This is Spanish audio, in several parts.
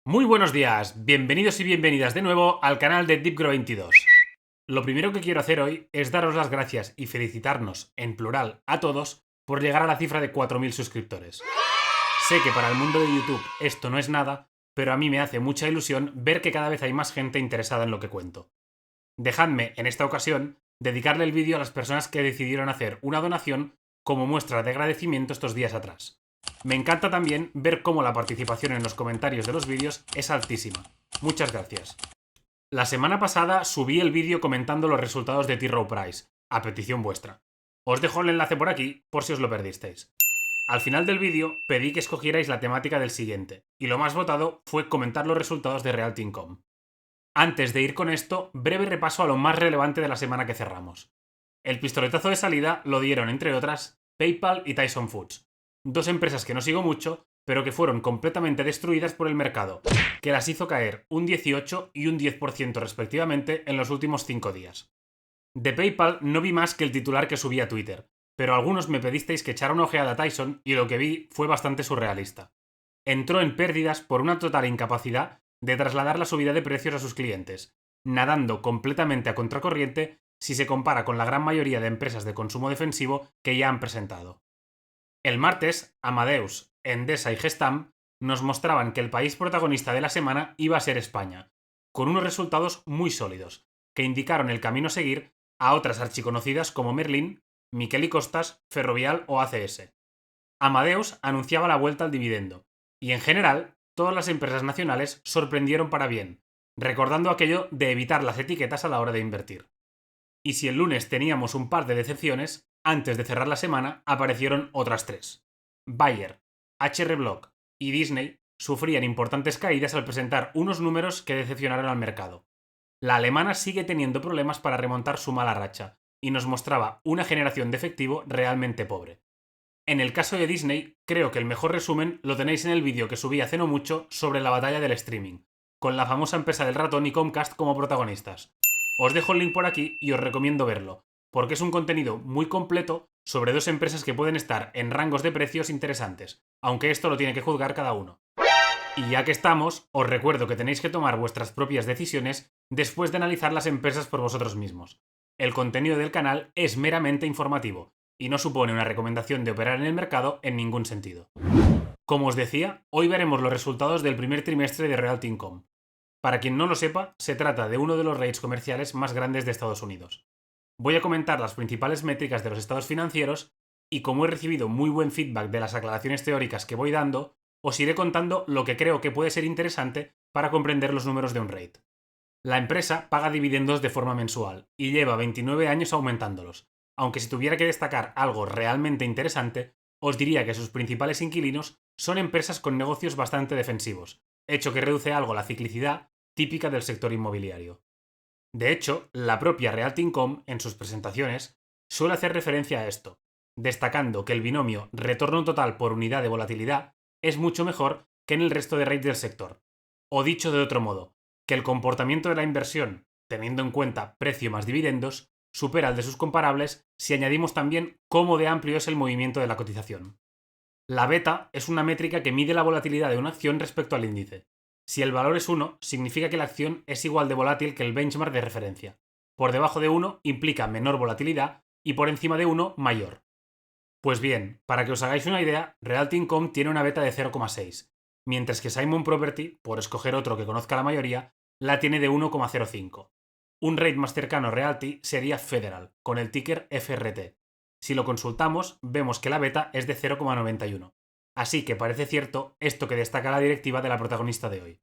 Muy buenos días, bienvenidos y bienvenidas de nuevo al canal de DeepGrow22. Lo primero que quiero hacer hoy es daros las gracias y felicitarnos, en plural, a todos por llegar a la cifra de 4.000 suscriptores. Sé que para el mundo de YouTube esto no es nada, pero a mí me hace mucha ilusión ver que cada vez hay más gente interesada en lo que cuento. Dejadme, en esta ocasión, dedicarle el vídeo a las personas que decidieron hacer una donación como muestra de agradecimiento estos días atrás. Me encanta también ver cómo la participación en los comentarios de los vídeos es altísima. Muchas gracias. La semana pasada subí el vídeo comentando los resultados de T. Rowe Price, a petición vuestra. Os dejo el enlace por aquí por si os lo perdisteis. Al final del vídeo pedí que escogierais la temática del siguiente, y lo más votado fue comentar los resultados de Realty.com. Antes de ir con esto, breve repaso a lo más relevante de la semana que cerramos. El pistoletazo de salida lo dieron, entre otras, PayPal y Tyson Foods, dos empresas que no sigo mucho, pero que fueron completamente destruidas por el mercado, que las hizo caer un 18 y un 10% respectivamente en los últimos 5 días. De PayPal no vi más que el titular que subí a Twitter, pero algunos me pedisteis que echara una ojeada a Tyson y lo que vi fue bastante surrealista. Entró en pérdidas por una total incapacidad de trasladar la subida de precios a sus clientes, nadando completamente a contracorriente si se compara con la gran mayoría de empresas de consumo defensivo que ya han presentado. El martes, Amadeus, Endesa y Gestam nos mostraban que el país protagonista de la semana iba a ser España, con unos resultados muy sólidos, que indicaron el camino a seguir a otras archiconocidas como Merlin, Miquel y Costas, Ferrovial o ACS. Amadeus anunciaba la vuelta al dividendo, y en general, todas las empresas nacionales sorprendieron para bien, recordando aquello de evitar las etiquetas a la hora de invertir. Y si el lunes teníamos un par de decepciones, antes de cerrar la semana aparecieron otras tres. Bayer, HR Block y Disney sufrían importantes caídas al presentar unos números que decepcionaron al mercado. La alemana sigue teniendo problemas para remontar su mala racha, y nos mostraba una generación de efectivo realmente pobre. En el caso de Disney, creo que el mejor resumen lo tenéis en el vídeo que subí hace no mucho sobre la batalla del streaming, con la famosa empresa del ratón y Comcast como protagonistas. Os dejo el link por aquí y os recomiendo verlo, porque es un contenido muy completo sobre dos empresas que pueden estar en rangos de precios interesantes, aunque esto lo tiene que juzgar cada uno. Y ya que estamos, os recuerdo que tenéis que tomar vuestras propias decisiones después de analizar las empresas por vosotros mismos. El contenido del canal es meramente informativo y no supone una recomendación de operar en el mercado en ningún sentido. Como os decía, hoy veremos los resultados del primer trimestre de Realty.com. Para quien no lo sepa, se trata de uno de los REITs comerciales más grandes de Estados Unidos. Voy a comentar las principales métricas de los estados financieros y como he recibido muy buen feedback de las aclaraciones teóricas que voy dando, os iré contando lo que creo que puede ser interesante para comprender los números de un REIT. La empresa paga dividendos de forma mensual y lleva 29 años aumentándolos, aunque si tuviera que destacar algo realmente interesante, os diría que sus principales inquilinos son empresas con negocios bastante defensivos, hecho que reduce algo la ciclicidad típica del sector inmobiliario. De hecho, la propia Realty.com, en sus presentaciones, suele hacer referencia a esto, destacando que el binomio retorno total por unidad de volatilidad es mucho mejor que en el resto de REITs del sector. O dicho de otro modo, que el comportamiento de la inversión, teniendo en cuenta precio más dividendos, supera al de sus comparables si añadimos también cómo de amplio es el movimiento de la cotización. La beta es una métrica que mide la volatilidad de una acción respecto al índice. Si el valor es 1, significa que la acción es igual de volátil que el benchmark de referencia. Por debajo de 1 implica menor volatilidad y por encima de 1 mayor. Pues bien, para que os hagáis una idea, Realty.com tiene una beta de 0,6, mientras que Simon Property, por escoger otro que conozca la mayoría, la tiene de 1,05. Un rate más cercano a Realty sería Federal, con el ticker FRT. Si lo consultamos, vemos que la beta es de 0,91. Así que parece cierto esto que destaca la directiva de la protagonista de hoy.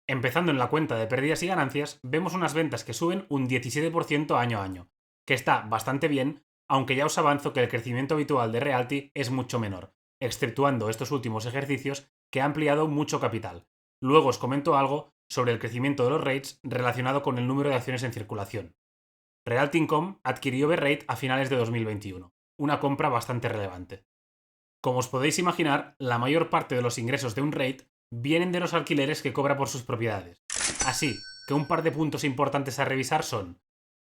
Empezando en la cuenta de pérdidas y ganancias, vemos unas ventas que suben un 17% año a año, que está bastante bien, aunque ya os avanzo que el crecimiento habitual de Realty es mucho menor, exceptuando estos últimos ejercicios que ha ampliado mucho capital. Luego os comento algo sobre el crecimiento de los rates relacionado con el número de acciones en circulación. Realty.com adquirió B-Rate a finales de 2021, una compra bastante relevante. Como os podéis imaginar, la mayor parte de los ingresos de un REIT vienen de los alquileres que cobra por sus propiedades. Así que un par de puntos importantes a revisar son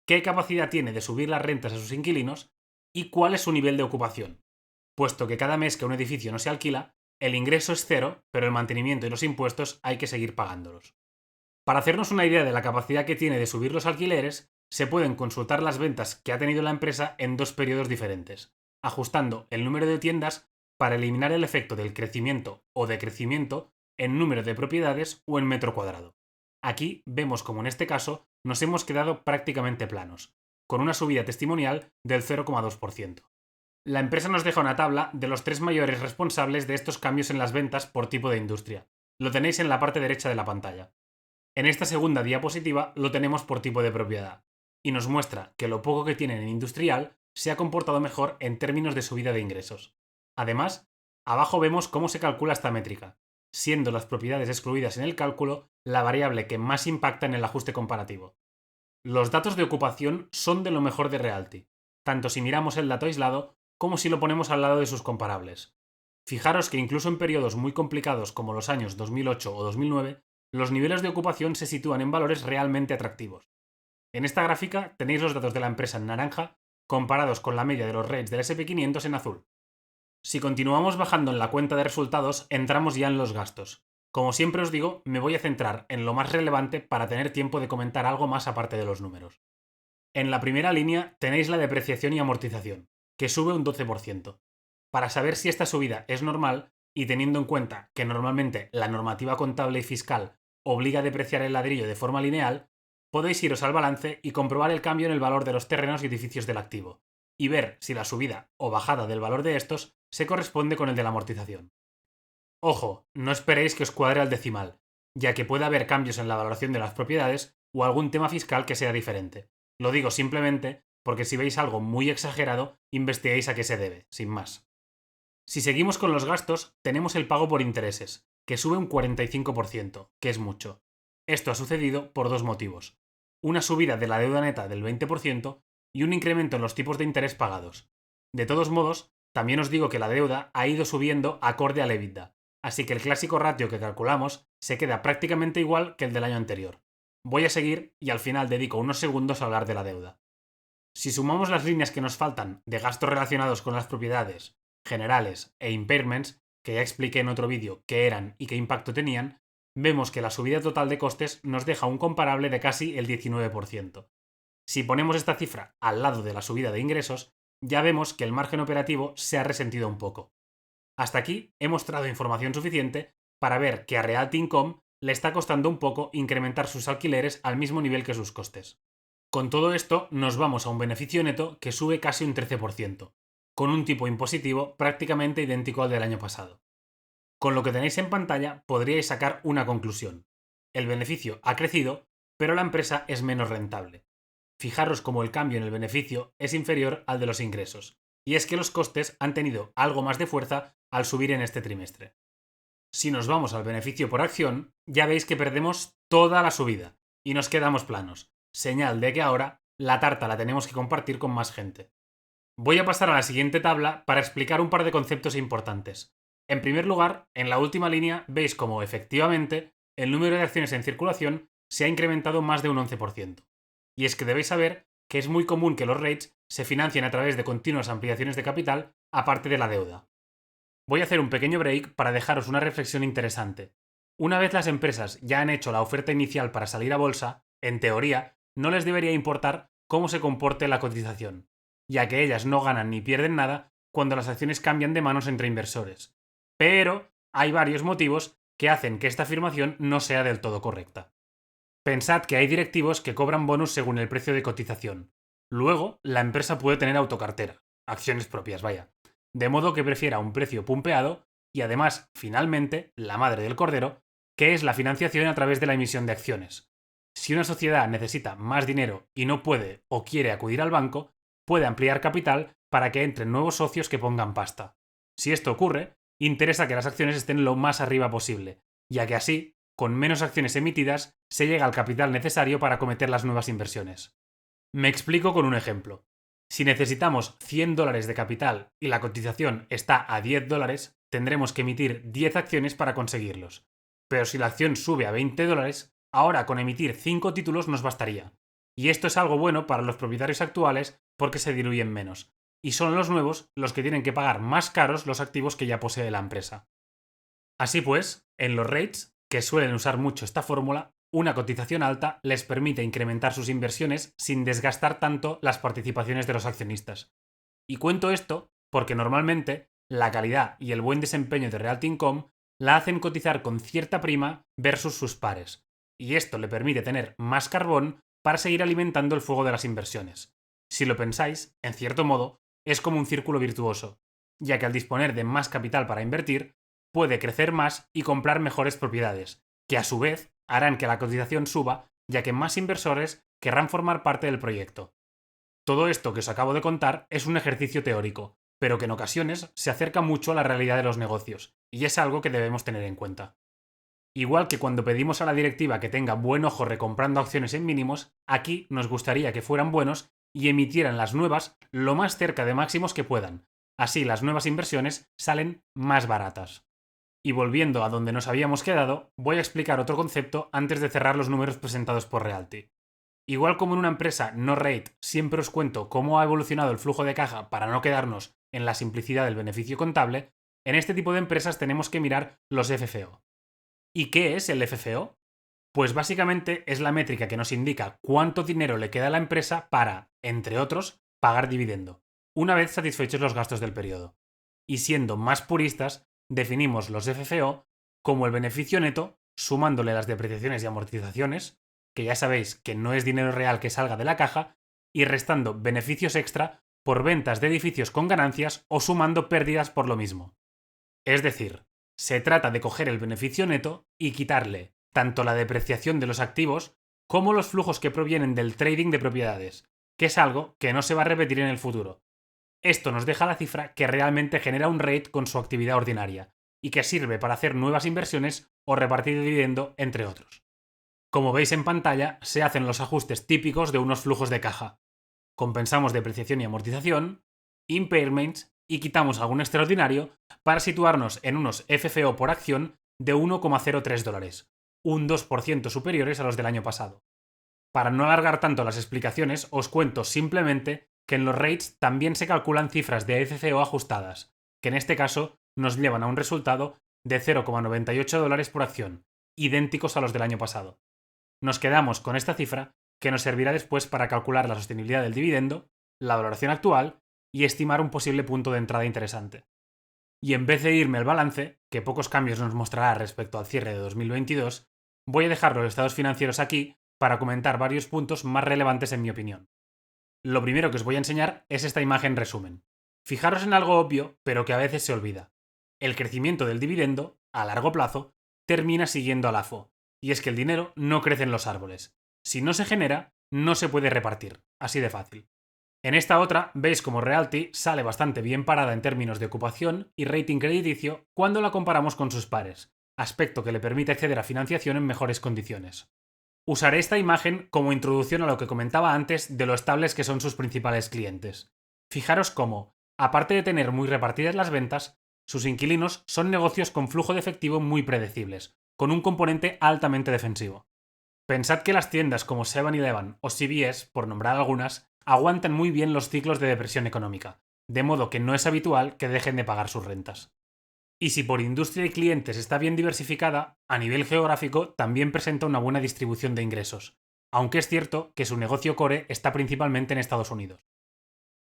qué capacidad tiene de subir las rentas a sus inquilinos y cuál es su nivel de ocupación, puesto que cada mes que un edificio no se alquila, El ingreso es cero, pero el mantenimiento y los impuestos hay que seguir pagándolos. Para hacernos una idea de la capacidad que tiene de subir los alquileres, se pueden consultar las ventas que ha tenido la empresa en dos periodos diferentes, ajustando el número de tiendas para eliminar el efecto del crecimiento o decrecimiento en número de propiedades o en metro cuadrado. Aquí vemos como en este caso nos hemos quedado prácticamente planos, con una subida testimonial del 0,2%. La empresa nos deja una tabla de los tres mayores responsables de estos cambios en las ventas por tipo de industria. Lo tenéis en la parte derecha de la pantalla. En esta segunda diapositiva lo tenemos por tipo de propiedad, y nos muestra que lo poco que tienen en industrial se ha comportado mejor en términos de subida de ingresos. Además, abajo vemos cómo se calcula esta métrica, siendo las propiedades excluidas en el cálculo la variable que más impacta en el ajuste comparativo. Los datos de ocupación son de lo mejor de Realty, tanto si miramos el dato aislado como si lo ponemos al lado de sus comparables. Fijaros que incluso en periodos muy complicados como los años 2008 o 2009, los niveles de ocupación se sitúan en valores realmente atractivos. En esta gráfica tenéis los datos de la empresa en naranja comparados con la media de los rates del SP500 en azul. Si continuamos bajando en la cuenta de resultados, entramos ya en los gastos. Como siempre os digo, me voy a centrar en lo más relevante para tener tiempo de comentar algo más aparte de los números. En la primera línea tenéis la depreciación y amortización, que sube un 12%. Para saber si esta subida es normal, y teniendo en cuenta que normalmente la normativa contable y fiscal obliga a depreciar el ladrillo de forma lineal, podéis iros al balance y comprobar el cambio en el valor de los terrenos y edificios del activo, y ver si la subida o bajada del valor de estos se corresponde con el de la amortización. Ojo, no esperéis que os cuadre al decimal, ya que puede haber cambios en la valoración de las propiedades o algún tema fiscal que sea diferente. Lo digo simplemente porque si veis algo muy exagerado, investiguéis a qué se debe, sin más. Si seguimos con los gastos, tenemos el pago por intereses, que sube un 45%, que es mucho. Esto ha sucedido por dos motivos. Una subida de la deuda neta del 20% y un incremento en los tipos de interés pagados. De todos modos, también os digo que la deuda ha ido subiendo acorde al EBITDA, así que el clásico ratio que calculamos se queda prácticamente igual que el del año anterior. Voy a seguir y al final dedico unos segundos a hablar de la deuda. Si sumamos las líneas que nos faltan de gastos relacionados con las propiedades, generales e impairments, que ya expliqué en otro vídeo qué eran y qué impacto tenían, vemos que la subida total de costes nos deja un comparable de casi el 19%. Si ponemos esta cifra al lado de la subida de ingresos, ya vemos que el margen operativo se ha resentido un poco. Hasta aquí he mostrado información suficiente para ver que a Realty Income le está costando un poco incrementar sus alquileres al mismo nivel que sus costes. Con todo esto nos vamos a un beneficio neto que sube casi un 13%, con un tipo impositivo prácticamente idéntico al del año pasado. Con lo que tenéis en pantalla podríais sacar una conclusión. El beneficio ha crecido, pero la empresa es menos rentable. Fijaros cómo el cambio en el beneficio es inferior al de los ingresos, y es que los costes han tenido algo más de fuerza al subir en este trimestre. Si nos vamos al beneficio por acción, ya veis que perdemos toda la subida y nos quedamos planos, señal de que ahora la tarta la tenemos que compartir con más gente. Voy a pasar a la siguiente tabla para explicar un par de conceptos importantes. En primer lugar, en la última línea veis cómo efectivamente el número de acciones en circulación se ha incrementado más de un 11%. Y es que debéis saber que es muy común que los REITs se financien a través de continuas ampliaciones de capital aparte de la deuda. Voy a hacer un pequeño break para dejaros una reflexión interesante. Una vez las empresas ya han hecho la oferta inicial para salir a bolsa, en teoría, no les debería importar cómo se comporte la cotización, ya que ellas no ganan ni pierden nada cuando las acciones cambian de manos entre inversores. Pero hay varios motivos que hacen que esta afirmación no sea del todo correcta. Pensad que hay directivos que cobran bonus según el precio de cotización. Luego, la empresa puede tener autocartera, acciones propias, vaya. De modo que prefiera un precio pumpeado y además, finalmente, la madre del cordero, que es la financiación a través de la emisión de acciones. Si una sociedad necesita más dinero y no puede o quiere acudir al banco, puede ampliar capital para que entren nuevos socios que pongan pasta. Si esto ocurre, interesa que las acciones estén lo más arriba posible, ya que así, con menos acciones emitidas, se llega al capital necesario para acometer las nuevas inversiones. Me explico con un ejemplo. Si necesitamos $100 de capital y la cotización está a $10, tendremos que emitir 10 acciones para conseguirlos. Pero si la acción sube a $20, ahora con emitir 5 títulos nos bastaría. Y esto es algo bueno para los propietarios actuales porque se diluyen menos. Y son los nuevos los que tienen que pagar más caros los activos que ya posee la empresa. Así pues, en los REITs, que suelen usar mucho esta fórmula, una cotización alta les permite incrementar sus inversiones sin desgastar tanto las participaciones de los accionistas. Y cuento esto porque normalmente la calidad y el buen desempeño de Realty Income la hacen cotizar con cierta prima versus sus pares, y esto le permite tener más carbón para seguir alimentando el fuego de las inversiones. Si lo pensáis, en cierto modo, es como un círculo virtuoso, ya que al disponer de más capital para invertir, puede crecer más y comprar mejores propiedades, que a su vez harán que la cotización suba, ya que más inversores querrán formar parte del proyecto. Todo esto que os acabo de contar es un ejercicio teórico, pero que en ocasiones se acerca mucho a la realidad de los negocios, y es algo que debemos tener en cuenta. Igual que cuando pedimos a la directiva que tenga buen ojo recomprando acciones en mínimos, aquí nos gustaría que fueran buenos y emitieran las nuevas lo más cerca de máximos que puedan. Así las nuevas inversiones salen más baratas. Y volviendo a donde nos habíamos quedado, voy a explicar otro concepto antes de cerrar los números presentados por Realty. Igual como en una empresa no REIT siempre os cuento cómo ha evolucionado el flujo de caja para no quedarnos en la simplicidad del beneficio contable, en este tipo de empresas tenemos que mirar los FFO. ¿Y qué es el FFO? Pues básicamente es la métrica que nos indica cuánto dinero le queda a la empresa para, entre otros, pagar dividendo, una vez satisfechos los gastos del periodo. Y siendo más puristas, definimos los FFO como el beneficio neto sumándole las depreciaciones y amortizaciones, que ya sabéis que no es dinero real que salga de la caja, y restando beneficios extra por ventas de edificios con ganancias o sumando pérdidas por lo mismo. Es decir, se trata de coger el beneficio neto y quitarle tanto la depreciación de los activos como los flujos que provienen del trading de propiedades, que es algo que no se va a repetir en el futuro. Esto nos deja la cifra que realmente genera un REIT con su actividad ordinaria y que sirve para hacer nuevas inversiones o repartir dividendo, entre otros. Como veis en pantalla, se hacen los ajustes típicos de unos flujos de caja. Compensamos depreciación y amortización, impairments y quitamos algún extraordinario para situarnos en unos FFO por acción de $1,03, un 2% superiores a los del año pasado. Para no alargar tanto las explicaciones, os cuento simplemente que en los rates también se calculan cifras de FFO ajustadas, que en este caso nos llevan a un resultado de $0,98 por acción, idénticos a los del año pasado. Nos quedamos con esta cifra que nos servirá después para calcular la sostenibilidad del dividendo, la valoración actual y estimar un posible punto de entrada interesante. Y en vez de irme al balance, que pocos cambios nos mostrará respecto al cierre de 2022, voy a dejar los estados financieros aquí para comentar varios puntos más relevantes en mi opinión. Lo primero que os voy a enseñar es esta imagen resumen. Fijaros en algo obvio, pero que a veces se olvida. El crecimiento del dividendo, a largo plazo, termina siguiendo al AFO, y es que el dinero no crece en los árboles. Si no se genera, no se puede repartir, así de fácil. En esta otra, veis como Realty sale bastante bien parada en términos de ocupación y rating crediticio cuando la comparamos con sus pares, aspecto que le permite acceder a financiación en mejores condiciones. Usaré esta imagen como introducción a lo que comentaba antes de lo estables que son sus principales clientes. Fijaros cómo, aparte de tener muy repartidas las ventas, sus inquilinos son negocios con flujo de efectivo muy predecibles, con un componente altamente defensivo. Pensad que las tiendas como 7-Eleven o CVS, por nombrar algunas, aguantan muy bien los ciclos de depresión económica, de modo que no es habitual que dejen de pagar sus rentas. Y si por industria y clientes está bien diversificada, a nivel geográfico también presenta una buena distribución de ingresos, aunque es cierto que su negocio core está principalmente en Estados Unidos.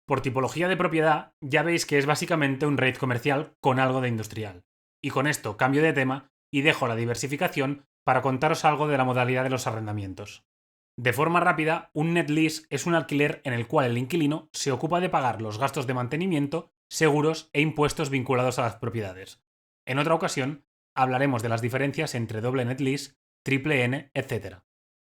Por tipología de propiedad, ya veis que es básicamente un REIT comercial con algo de industrial. Y con esto cambio de tema y dejo la diversificación para contaros algo de la modalidad de los arrendamientos. De forma rápida, un net lease es un alquiler en el cual el inquilino se ocupa de pagar los gastos de mantenimiento, seguros e impuestos vinculados a las propiedades. En otra ocasión, hablaremos de las diferencias entre doble net lease, triple N, etc.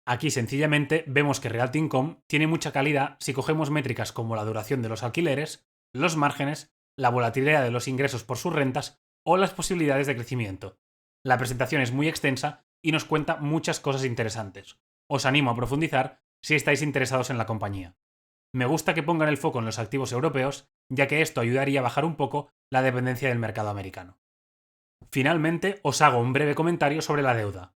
Aquí sencillamente vemos que Realty Income tiene mucha calidad si cogemos métricas como la duración de los alquileres, los márgenes, la volatilidad de los ingresos por sus rentas o las posibilidades de crecimiento. La presentación es muy extensa y nos cuenta muchas cosas interesantes. Os animo a profundizar si estáis interesados en la compañía. Me gusta que pongan el foco en los activos europeos, ya que esto ayudaría a bajar un poco la dependencia del mercado americano. Finalmente, os hago un breve comentario sobre la deuda.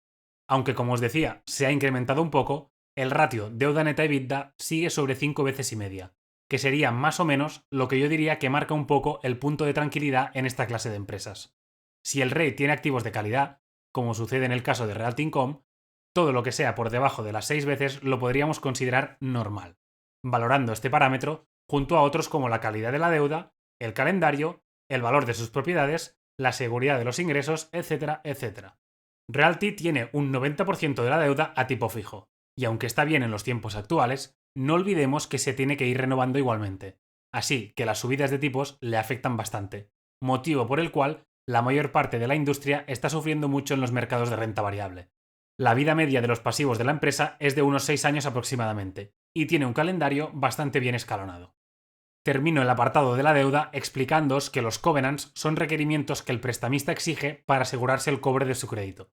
Aunque, como os decía, se ha incrementado un poco, el ratio deuda neta EBITDA sigue sobre 5 veces y media, que sería más o menos lo que yo diría que marca un poco el punto de tranquilidad en esta clase de empresas. Si el REIT tiene activos de calidad, como sucede en el caso de Realty Income, todo lo que sea por debajo de las 6 veces lo podríamos considerar normal, valorando este parámetro junto a otros como la calidad de la deuda, el calendario, el valor de sus propiedades, la seguridad de los ingresos, etcétera, etcétera. Realty tiene un 90% de la deuda a tipo fijo, y aunque está bien en los tiempos actuales, no olvidemos que se tiene que ir renovando igualmente, así que las subidas de tipos le afectan bastante, motivo por el cual la mayor parte de la industria está sufriendo mucho en los mercados de renta variable. La vida media de los pasivos de la empresa es de unos 6 años aproximadamente, y tiene un calendario bastante bien escalonado. Termino el apartado de la deuda explicándoos que los covenants son requerimientos que el prestamista exige para asegurarse el cobre de su crédito.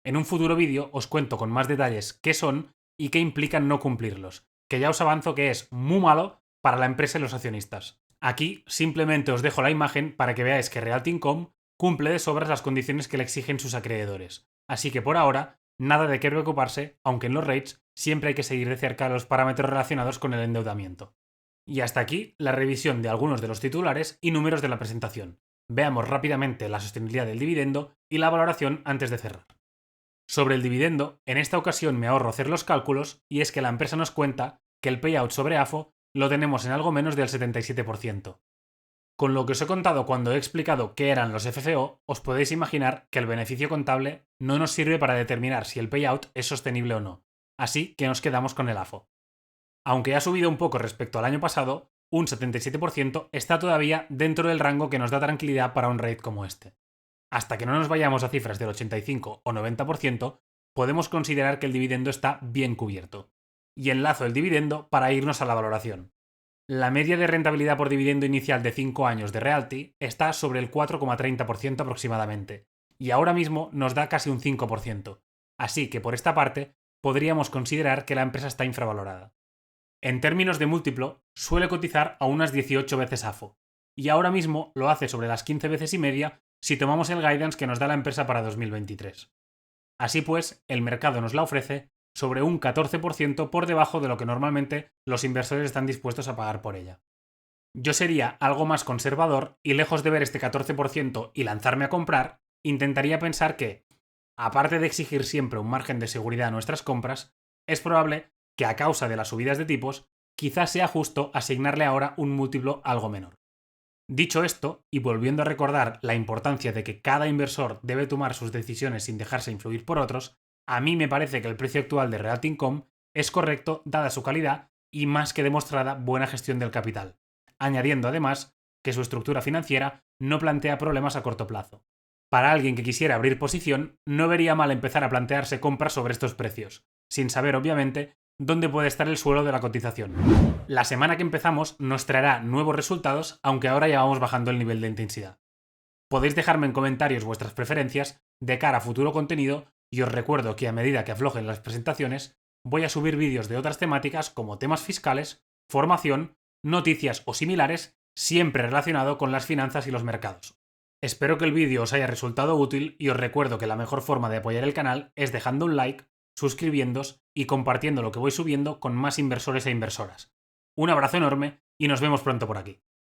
En un futuro vídeo os cuento con más detalles qué son y qué implican no cumplirlos, que ya os avanzo que es muy malo para la empresa y los accionistas. Aquí simplemente os dejo la imagen para que veáis que Realty Income cumple de sobras las condiciones que le exigen sus acreedores. Así que por ahora, nada de qué preocuparse, aunque en los rates siempre hay que seguir de cerca los parámetros relacionados con el endeudamiento. Y hasta aquí la revisión de algunos de los titulares y números de la presentación. Veamos rápidamente la sostenibilidad del dividendo y la valoración antes de cerrar. Sobre el dividendo, en esta ocasión me ahorro hacer los cálculos y es que la empresa nos cuenta que el payout sobre AFO lo tenemos en algo menos del 77%. Con lo que os he contado cuando he explicado qué eran los FFO, os podéis imaginar que el beneficio contable no nos sirve para determinar si el payout es sostenible o no, así que nos quedamos con el AFO. Aunque ha subido un poco respecto al año pasado, un 77% está todavía dentro del rango que nos da tranquilidad para un REIT como este. Hasta que no nos vayamos a cifras del 85 o 90%, podemos considerar que el dividendo está bien cubierto. Y enlazo el dividendo para irnos a la valoración. La media de rentabilidad por dividendo inicial de 5 años de Realty está sobre el 4,30% aproximadamente, y ahora mismo nos da casi un 5%. Así que por esta parte, podríamos considerar que la empresa está infravalorada. En términos de múltiplo, suele cotizar a unas 18 veces AFO, y ahora mismo lo hace sobre las 15 veces y media si tomamos el guidance que nos da la empresa para 2023. Así pues, el mercado nos la ofrece sobre un 14% por debajo de lo que normalmente los inversores están dispuestos a pagar por ella. Yo sería algo más conservador y lejos de ver este 14% y lanzarme a comprar, intentaría pensar que, aparte de exigir siempre un margen de seguridad a nuestras compras, es probable que a causa de las subidas de tipos, quizás sea justo asignarle ahora un múltiplo algo menor. Dicho esto, y volviendo a recordar la importancia de que cada inversor debe tomar sus decisiones sin dejarse influir por otros, a mí me parece que el precio actual de Realty Income es correcto dada su calidad y más que demostrada buena gestión del capital, añadiendo además que su estructura financiera no plantea problemas a corto plazo. Para alguien que quisiera abrir posición, no vería mal empezar a plantearse compras sobre estos precios, sin saber obviamente dónde puede estar el suelo de la cotización. La semana que empezamos nos traerá nuevos resultados, aunque ahora ya vamos bajando el nivel de intensidad. Podéis dejarme en comentarios vuestras preferencias de cara a futuro contenido y os recuerdo que a medida que aflojen las presentaciones voy a subir vídeos de otras temáticas como temas fiscales, formación, noticias o similares, siempre relacionado con las finanzas y los mercados. Espero que el vídeo os haya resultado útil y os recuerdo que la mejor forma de apoyar el canal es dejando un like, suscribiéndoos y compartiendo lo que voy subiendo con más inversores e inversoras. Un abrazo enorme y nos vemos pronto por aquí.